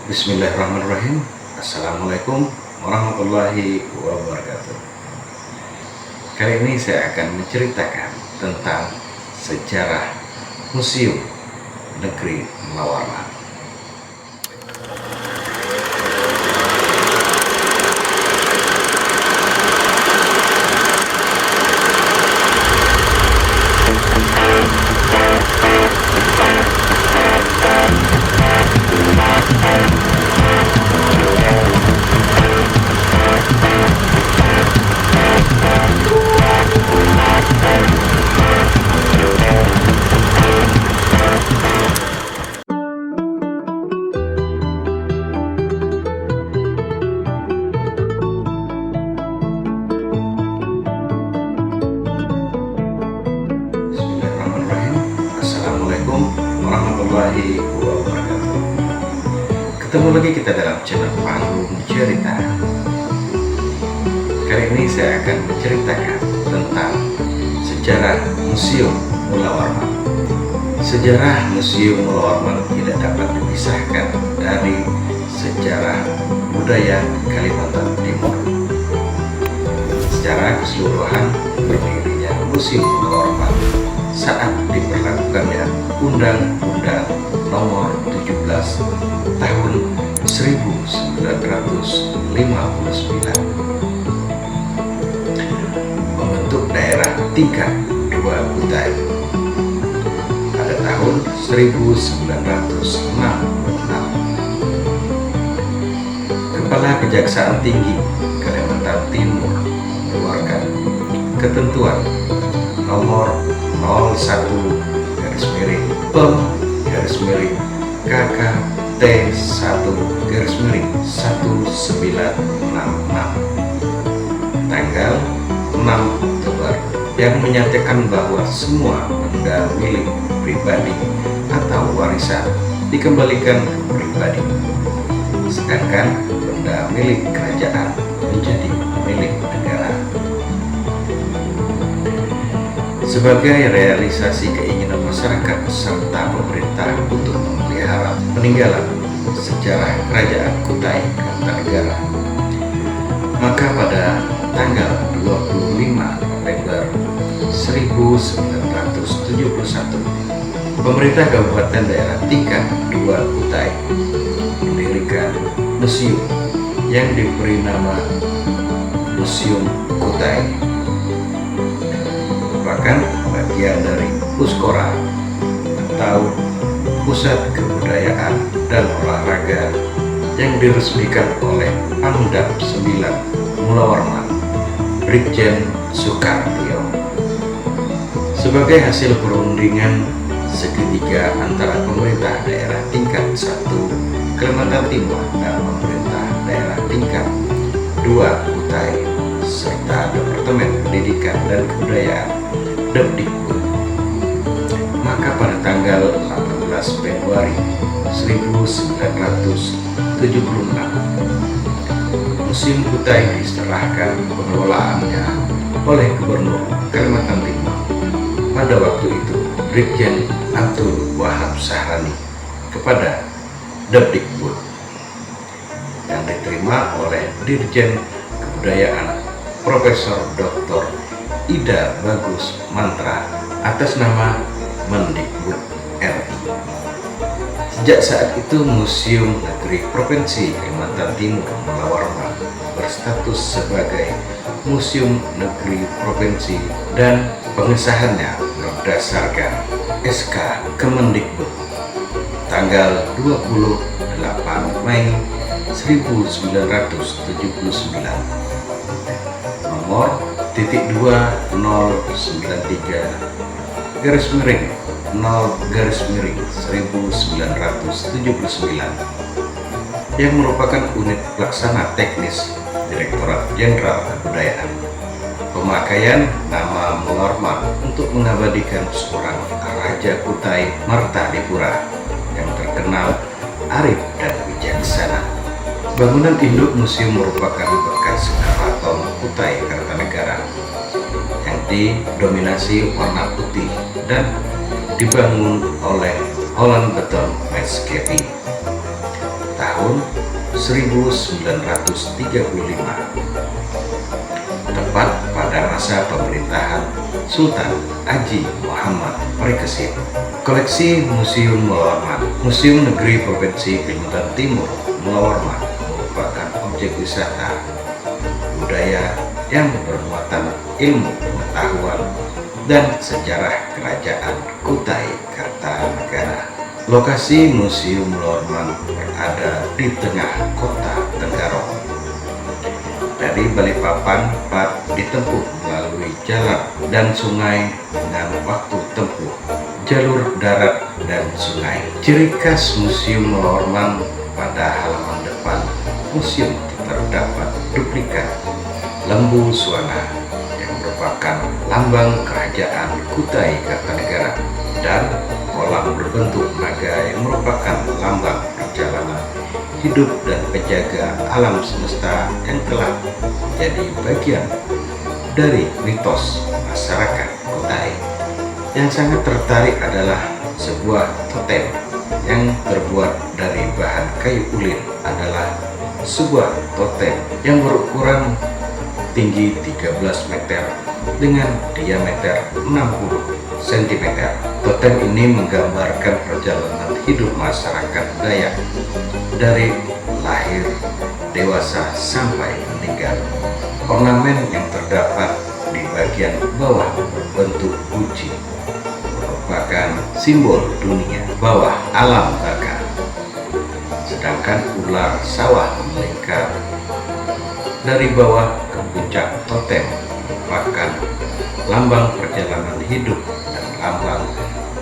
Bismillahirrahmanirrahim. Assalamualaikum warahmatullahi wabarakatuh. Kali ini saya akan menceritakan tentang sejarah Museum Negeri Melawarman. Assalamualaikum warahmatullahi wabarakatuh. Ketemu lagi kita dalam channel Panggung Cerita. Kali ini saya akan menceritakan tentang sejarah Museum Mulawarman. Sejarah Museum Mulawarman tidak dapat dipisahkan dari sejarah budaya Kalimantan Timur. Secara keseluruhan, berdirinya Museum Mulawarman saat diberlakukannya Undang-Undang Nomor 17 Tahun 1959 membentuk daerah tingkat 2 Kutai pada tahun 1966. Kepala Kejaksaan Tinggi Kalimantan Timur mengeluarkan ketentuan nomor 01-PM-KKT1-1966 tanggal 6 Oktober yang menyatakan bahwa semua benda milik pribadi atau warisan dikembalikan ke pribadi, sedangkan benda milik kerajaan menjadi milik negara. Sebagai realisasi keinginan masyarakat serta pemerintah untuk memelihara peninggalan sejarah Kerajaan Kutai Kartanegara, maka pada tanggal 25 November 1971, pemerintah Kabupaten Daerah Tingkat 2 Kutai mendirikan museum yang diberi nama Museum Kutai, merupakan bagian dari Puskora atau Pusat Kebudayaan dan Olahraga yang diresmikan oleh Pangdam 9 Mulawarman, Brigjen Soekartio, sebagai hasil perundingan segitiga antara pemerintah daerah tingkat 1 Kalimantan Timur dan pemerintah daerah tingkat 2 Kutai serta Departemen Pendidikan dan Kebudayaan Depdikbud. Maka pada tanggal 18 Februari 1976, Museum Kutai diserahkan pengelolaannya oleh Gubernur Kalimantan Timur pada waktu itu, Brigjen Abdul Wahab Sahrani, kepada Depdikbud, yang diterima oleh Dirjen Kebudayaan Profesor Dr. Ida Bagus Mantra atas nama Mendikbud RI. Sejak saat itu Museum Negeri Provinsi Kalimantan Timur Mulawarman berstatus sebagai Museum Negeri Provinsi dan pengesahannya berdasarkan SK Kemendikbud tanggal 28 Mei 1979 nomor .20-0-1979 yang merupakan unit pelaksana teknis Direktorat Jenderal Kebudayaan. Pemakaian nama Mulawarman untuk mengabadikan seorang Raja Kutai Martadipura yang terkenal arif dan bijaksana. Bangunan induk museum merupakan bekas keraton Kutai Kartanegara yang didominasi warna putih dan dibangun oleh Holland Beton Maskeping. tahun 1935, tepat pada masa pemerintahan Sultan Haji Muhammad Parikesit. Koleksi Museum Mulla Museum Negeri Provinsi Kalimantan Timur Mulla merupakan objek wisata budaya yang bermuatan ilmu pengetahuan dan sejarah Kerajaan Kutai Kartanegara. Lokasi Museum Mulla berada di tengah kota Tenggarong. Dari Balikpapan dapat ditempuh melalui jalan dan sungai dengan waktu tempuh jalur darat dan sungai. Ciri khas Museum Mulla pada halaman depan museum terdapat duplikat lembu suana yang merupakan lambang Kerajaan Kutai Kartanegara dan kolam berbentuk naga yang merupakan lambang perjalanan hidup dan penjaga alam semesta yang telah menjadi bagian dari mitos masyarakat Kutai. Yang sangat tertarik adalah sebuah totem yang terbuat dari bahan kayu ulin. Adalah sebuah totem yang berukuran tinggi 13 meter dengan diameter 60 cm. Totem ini menggambarkan perjalanan hidup masyarakat Dayak dari lahir, dewasa sampai meninggal. Ornamen yang terdapat di bagian bawah berbentuk guci merupakan simbol dunia bawah alam baka, sedangkan ular sawah melingkar dari bawah ke puncak totem merupakan lambang perjalanan hidup dan lambang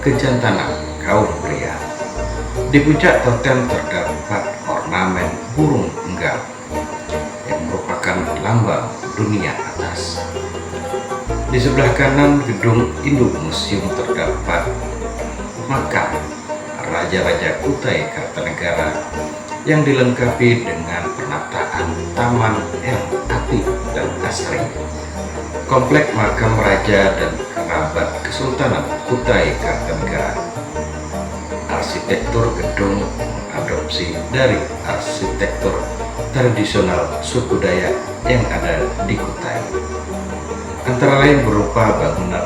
kejantanan kaum pria. Di puncak totem terdapat ornamen burung enggal yang merupakan lambang dunia atas. Di sebelah kanan gedung induk museum terdapat makam Raja-Raja Kutai Kartanegara yang dilengkapi dengan penataan taman yang apik dan asri. Komplek makam raja dan kerabat Kesultanan Kutai Kartanegara. Arsitektur gedung mengadopsi dari arsitektur tradisional suku Dayak yang ada di Kutai, antara lain berupa bangunan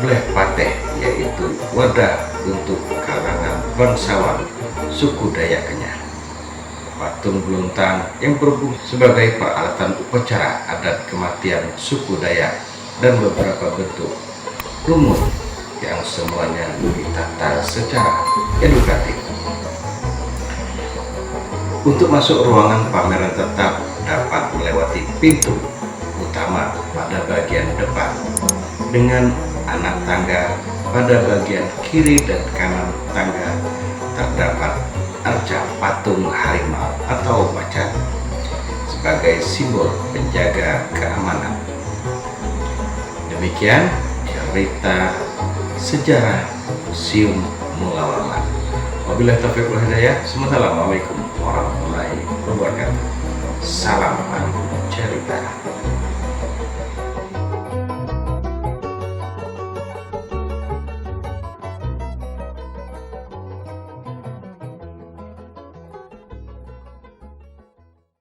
bleh pateh, yaitu wadah untuk kalangan bangsawan suku Dayak Kenyah, patung beluntang yang berfungsi sebagai peralatan upacara adat kematian suku Dayak, dan beberapa bentuk lumut yang semuanya ditata secara edukatif. Untuk masuk ruangan pameran tetap dapat melewati pintu utama pada bagian depan dengan anak tangga. Pada bagian kiri dan kanan tangga terdapat arca patung harimau atau macan sebagai simbol penjaga keamanan. Demikian cerita sejarah Museum Mulla. Wabillahi taufiq wal hidayah. Assalamualaikum warahmatullahi wabarakatuh. Salam cerita.